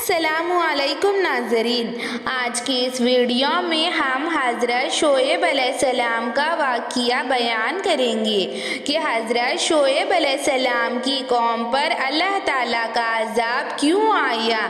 السلام علیکم ناظرین، آج کی اس ویڈیو میں ہم حضرت شعیب علیہ السلام کا واقعہ بیان کریں گے کہ حضرت شعیب علیہ السلام کی قوم پر اللہ تعالیٰ کا عذاب کیوں آیا،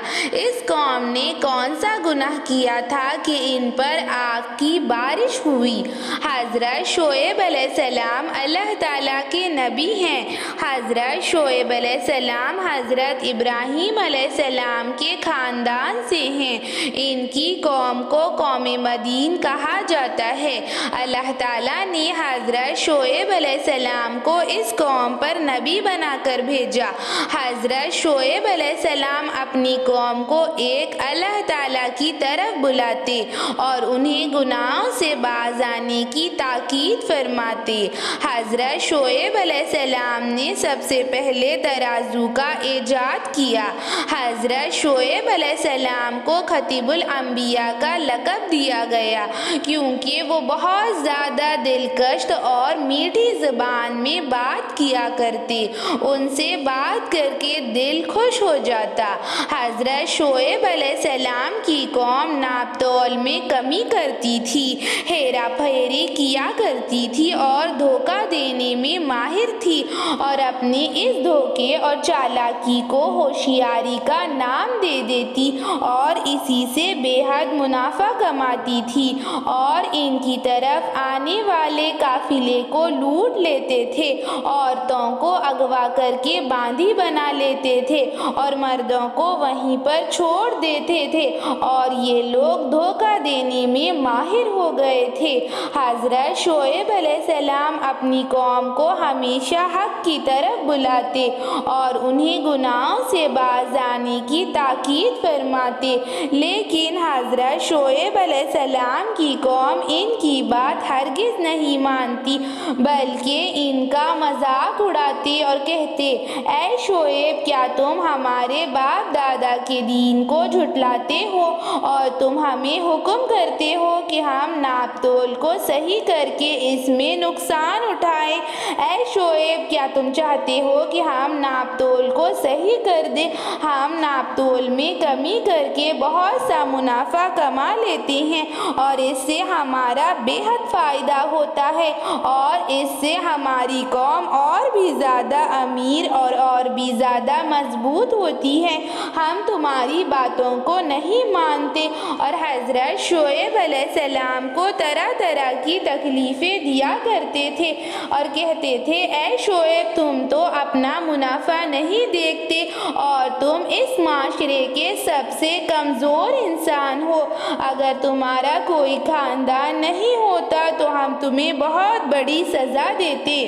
اس قوم نے کون سا گناہ کیا تھا کہ ان پر آگ کی بارش ہوئی۔ حضرت شعیب علیہ السلام اللہ تعالیٰ کے نبی ہیں۔ حضرت شعیب علیہ السلام حضرت ابراہیم علیہ السلام کے خاندان سے ہیں۔ ان کی قوم کو قوم مدین کہا جاتا ہے۔ اللہ تعالیٰ نے حضرت شعیب علیہ السلام کو اس قوم پر نبی بنا کر بھیجا۔ حضرت شعیب علیہ السلام اپنی قوم کو ایک اللہ تعالیٰ کی طرف بلاتے اور انہیں گناہوں سے باز آنے کی تاکید فرماتے۔ حضرت شعیب علیہ السلام نے سب سے پہلے ترازو کا ایجاد کیا۔ حضرت شعیب علیہ السلام کو خطیب الانبیاء کا لقب دیا گیا کیونکہ وہ بہت زیادہ دلکش اور میٹھی زبان میں بات کیا کرتے، ان سے بات کر کے دل خوش ہو جاتا۔ حضرت شعیب علیہ السلام کی قوم ناپ تول میں کمی کرتی تھی، ہیرا پھیری کیا کرتی تھی اور دھوکہ دینے میں ماہر تھی، اور اپنے اس دھوکے اور چالاکی کو ہوشیاری کا نام دے دیتی اور اسی سے بے حد منافع کماتی تھی، اور ان کی طرف آنے والے قافلے کو لوٹ لیتے تھے، عورتوں کو اغوا کر کے باندھی بنا لیتے تھے اور مردوں کو وہیں پر چھوڑ دیتے تھے، اور یہ لوگ دھوکہ دینے میں ماہر ہو گئے تھے۔ حضرت شعیب علیہ السلام اپنی قوم کو ہمیشہ حق کی طرف بلاتے اور انہیں گناہوں سے باز آنے کی تاکید فرماتے، لیکن حضرت شعیب علیہ السلام کی قوم ان کی بات ہرگز نہیں مانتی، بلکہ ان کا مذاق اڑاتے اور کہتے، اے شعیب، کیا تم ہمارے باپ دادا کے دین کو جھٹلاتے ہو اور تم ہمیں حکم کرتے ہو کہ ہم ناپ تول کو صحیح کر کے اس میں نقصان اٹھائیں؟ اے شعیب، کیا تم چاہتے ہو کہ ہم ناپ تول کو صحیح کر دیں؟ ہم ناپ تول میں کمی کر کے بہت سا منافع کما لیتے ہیں اور اس سے ہمارا بے حد فائدہ ہوتا ہے، اور اس سے ہماری قوم اور بھی زیادہ امیر اور بھی زیادہ مضبوط ہوتی ہے۔ ہم تمہاری باتوں کو نہیں مانتے۔ اور حضرت شعیب علیہ السلام کو طرح طرح کی تکلیفیں دیا کرتے تھے اور کہتے تھے، اے شعیب، تم تو اپنا منافع نہیں دیکھتے اور تم اس معاشرے کے سب سے کمزور انسان ہو۔ اگر تمہارا کوئی خاندان نہیں ہوتا تو ہم تمہیں بہت بڑی سزا دیتے۔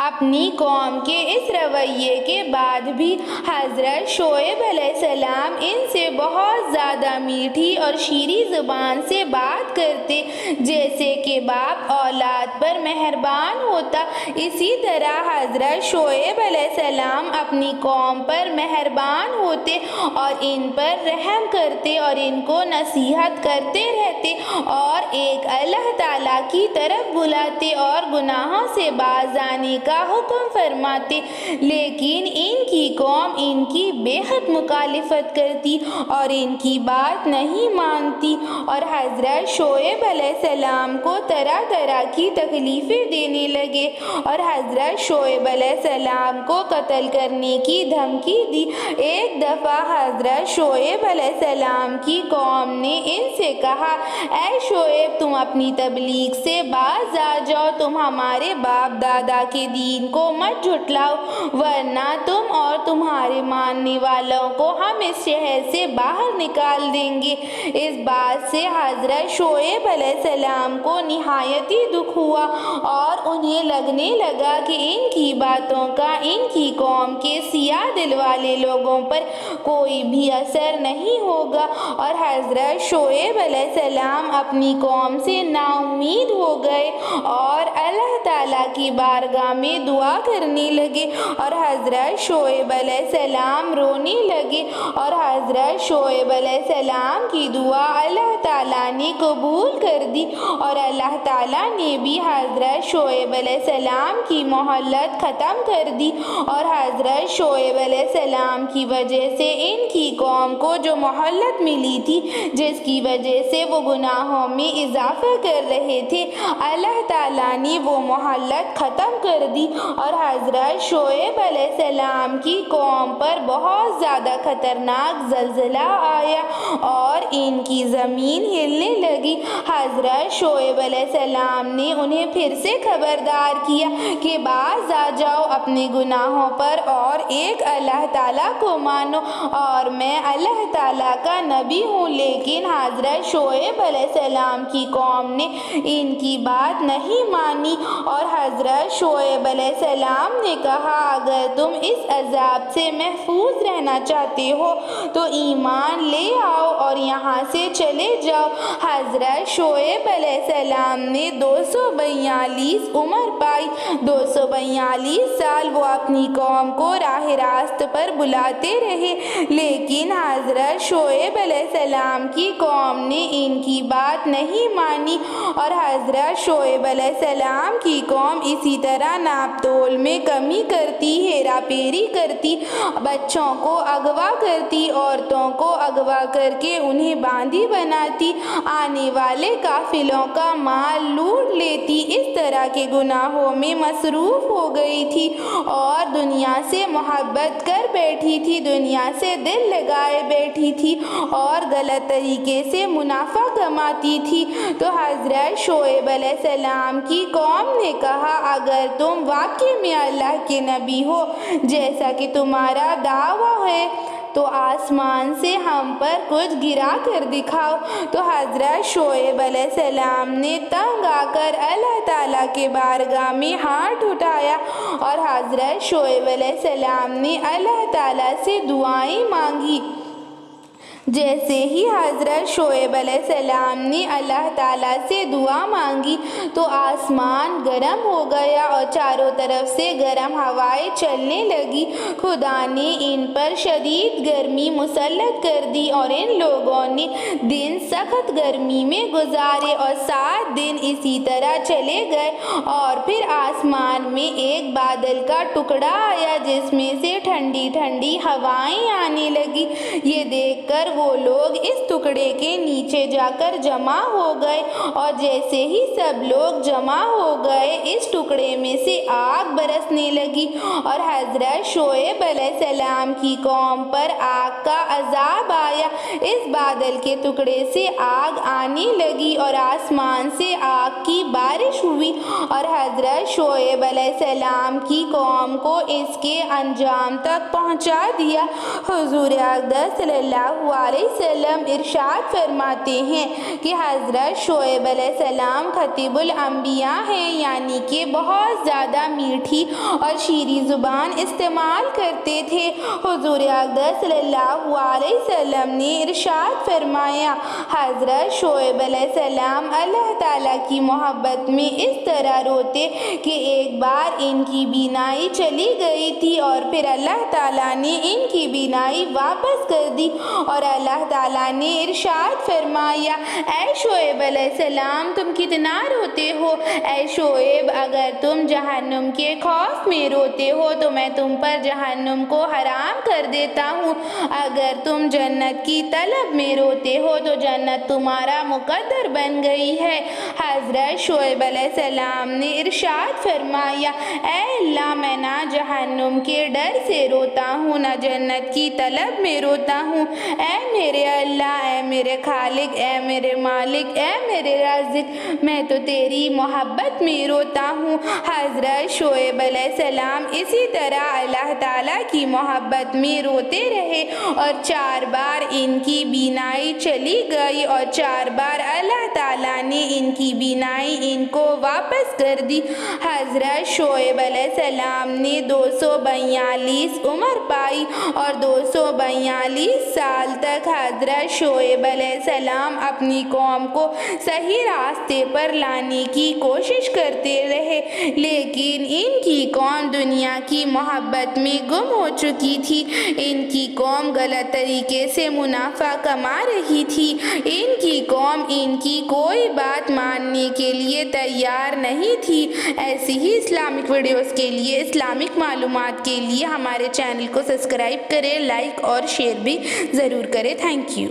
اپنی قوم کے اس رویے کے بعد بھی حضرت شعیب علیہ السلام ان سے بہت زیادہ میٹھی اور شیریں زبان سے بات کرتے، جیسے کہ باپ اولاد پر مہربان ہوتا، اسی طرح حضرت شعیب علیہ السلام اپنی قوم پر مہربان ہوتے اور ان پر رحم کرتے اور ان کو نصیحت کرتے رہتے اور ایک اللہ تعالیٰ کی طرف بلاتے اور گناہوں سے باز آنے کا حکم فرماتے، لیکن ان کی قوم ان کی بے حد مخالفت کرتی اور ان کی بات نہیں مانتی، اور حضرت شعیب علیہ السلام کو طرح طرح کی تکلیفیں دینے لگے اور حضرت شعیب علیہ السلام کو قتل کرنے کی دھمکی دی۔ ایک دفعہ حضرت شعیب علیہ السلام کی قوم نے ان سے کہا، اے شعیب، تم اپنی تبلیغ سے باز آ جاؤ، تم ہمارے باپ دادا کے دین کو مت جھٹلاؤ، ورنہ تم اور تمہارے ماننے والوں کو ہم اس شہر سے باہر نکال دیں گے۔ اس بات سے حضرت شعیب علیہ السلام کو نہایت ہی دکھ ہوا اور انہیں لگنے لگا کہ ان کی باتوں کا ان کی قوم کے سیاہ دل والے لوگوں پر کوئی بھی اثر نہیں ہوگا، اور حضرت شعیب علیہ السلام اپنی قوم سے نا امید ہو گئے اور اللہ تعالیٰ کی بارگاہ میں دعا کرنے لگے، اور حضرت شعیب علیہ السلام رونے لگے، اور حضرت شعیب علیہ السلام کی دعا اللہ تعالیٰ نے قبول کر دی، اور اللہ تعالیٰ نے بھی حضرت شعیب علیہ السلام کی مہلت ختم کر دی، اور حضرت شعیب علیہ السلام کی وجہ سے ان کی قوم کو جو مہلت ملی تھی جس کی وجہ سے وہ گناہوں میں اضافہ کر رہے تھے، اللہ تعالیٰ نے وہ مہلت ختم کر دی اور حضرت شعیب علیہ السلام کی قوم پر بہت زیادہ خطرناک زلزلہ آیا اور ان کی زمین ہلنے لگی۔ حضرت شعیب علیہ السلام نے انہیں پھر سے خبردار کیا کہ باز آ جاؤ اپنے گناہوں پر اور ایک اللہ تعالیٰ کو مانو، اور میں اللہ تعالیٰ کا نبی ہوں۔ لیکن حضرت شعیب علیہ السلام کی قوم نے ان کی بات نہیں مانی اور حضرت شعیب علیہ السلام نے کہا اگر تم اس عذاب سے محفوظ رہنا چاہتے ہو تو ایمان لے آؤ اور یہاں سے چلے جاؤ۔ حضرت شعیب علیہ السلام نے 242 عمر پائی۔ 242 سال وہ اپنی قوم کو راہ راست پر بلاتے رہے، لیکن حضرت شعیب علیہ السلام کی قوم نے ان کی بات نہیں مانی اور حضرت شعیب علیہ السلام کی قوم اسی طرح ناپ تول میں کمی کرتی، ہیرا پھیری کرتی، بچوں کو اغوا کرتی، عورتوں کو اغوا کر کے انہیں باندی بناتی، آنے والے قافلوں کا مال لوٹ لیتی، اس طرح کے گناہوں میں مصروف ہو گئی تھی اور دنیا سے محبت کر بیٹھی تھی، دنیا سے دل لگائے بیٹھی تھی اور غلط طریقے سے منافع کماتی تھی۔ تو حضرت شعیب علیہ السلام کی قوم نے کہا اگر تم واقعی میں اللہ کے نبی ہو جیسا کہ تمہارا دعویٰ ہے تو آسمان سے ہم پر کچھ گرا کر دکھاؤ۔ تو حضرت شعیب علیہ السلام نے تنگ آ کر اللہ تعالیٰ کے بارگاہ میں ہاتھ اٹھایا اور حضرت شعیب علیہ السلام نے اللہ تعالیٰ سے دعائیں مانگی۔ جیسے ہی حضرت شعیب علیہ السلام نے اللہ تعالیٰ سے دعا مانگی تو آسمان گرم ہو گیا اور چاروں طرف سے گرم ہوائیں چلنے لگی۔ خدا نے ان پر شدید گرمی مسلط کر دی اور ان لوگوں نے دن سخت گرمی میں گزارے اور 7 دن اسی طرح چلے گئے اور پھر آسمان میں ایک بادل کا ٹکڑا آیا جس میں سے ٹھنڈی ٹھنڈی ہوائیں آنے لگی۔ یہ دیکھ کر وہ لوگ اس ٹکڑے کے نیچے جا کر جمع ہو گئے اور جیسے ہی سب لوگ جمع ہو گئے اس ٹکڑے میں سے آگ برسنے لگی اور حضرت شعیب علیہ السلام کی قوم پر آگ کا عذاب آیا۔ اس بادل کے ٹکڑے سے آگ آنے لگی اور آسمان سے آگ کی بارش ہوئی اور حضرت شعیب علیہ السلام کی قوم کو اس کے انجام تک پہنچا دیا۔ حضور اقدس صلی اللہ علیہ وسلم ارشاد فرماتے ہیں کہ حضرت شعیب علیہ السلام خطیب الانبیاء ہیں، یعنی کہ بہت زیادہ میٹھی اور شیریں زبان استعمال کرتے تھے۔ حضور اقدس صلی اللہ علیہ وسلم نے ارشاد فرمایا حضرت شعیب علیہ السلام اللہ تعالیٰ کی محبت میں اس طرح روتے کہ ایک بار ان کی بینائی چلی گئی تھی اور پھر اللہ تعالیٰ نے ان کی بینائی واپس کر دی اور اللہ تعالیٰ نے ارشاد فرمایا اے شعیب علیہ السلام تم کتنا روتے ہو؟ اے شعیب اگر تم جہنم کے خوف میں روتے ہو تو میں تم پر جہنم کو حرام کر دیتا ہوں، اگر تم جنت کی طلب میں روتے ہو تو جنت تمہارا مقدر بن گئی ہے۔ حضرت شعیب علیہ السلام نے ارشاد فرمایا اے اللہ میں نہ جہنم کے ڈر سے روتا ہوں نہ جنت کی طلب میں روتا ہوں، اے میرے اللہ، اے میرے خالق، اے میرے مالک، اے میرے رازق، میں تو تیری محبت میں روتا ہوں۔ حضرت شعیب علیہ السلام اسی طرح اللہ تعالیٰ کی محبت میں روتے رہے اور 4 بار ان کی بینائی چلی گئی اور 4 بار اللہ تعالیٰ نے ان کی بینائی ان کو واپس کر دی۔ حضرت شعیب علیہ السلام نے 242 عمر پائی اور 242 سال تک حضرت شعیب علیہ السلام اپنی قوم کو صحیح راستے پر لانے کی کوشش کرتے رہے، لیکن ان کی قوم دنیا کی محبت میں گم ہو چکی تھی۔ ان کی قوم غلط طریقے سے منافع کما رہی تھی، ان کی قوم ان کی کوئی بات ماننے کے لیے تیار نہیں تھی۔ ایسی ہی اسلامک ویڈیوز کے لیے، اسلامک معلومات کے لیے ہمارے چینل کو سبسکرائب کریں، لائک اور شیئر بھی ضرور ضرور کریں. Thank you.